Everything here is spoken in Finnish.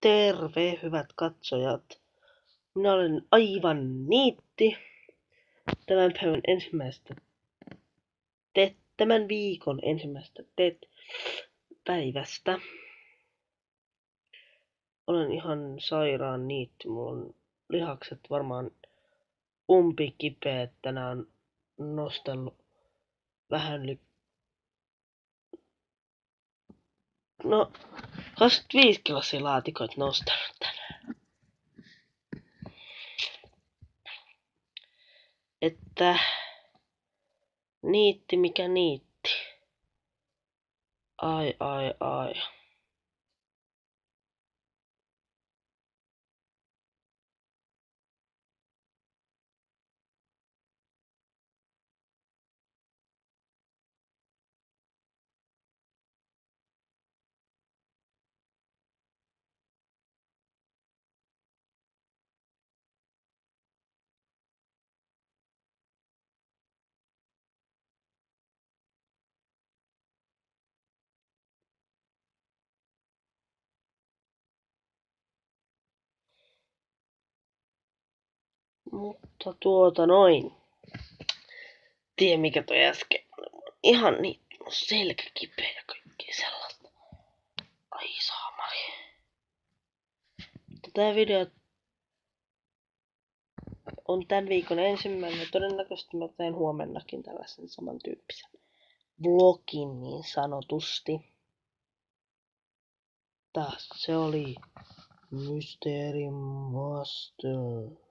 Terve, hyvät katsojat. Minä olen aivan niitti tämän päivän ensimmäistä tämän viikon ensimmäistä päivästä. Olen ihan sairaan niitti. Mulla on lihakset varmaan umpikipeät. Tänään on nostellut vähän yli 25 kilosia laatikoita nostanut tänään. Että niitti mikä niitti. Ai. Mutta noin. Tiedä mikä toi äsken. Ihan niin selkä kipeä ja kaikkea sellaista. Ai saamari. Tää video on tämän viikon ensimmäinen. Todennäköisesti mä teen huomennakin tällaisen samantyyppisen vlogin niin sanotusti. Taas se oli Mystery Master.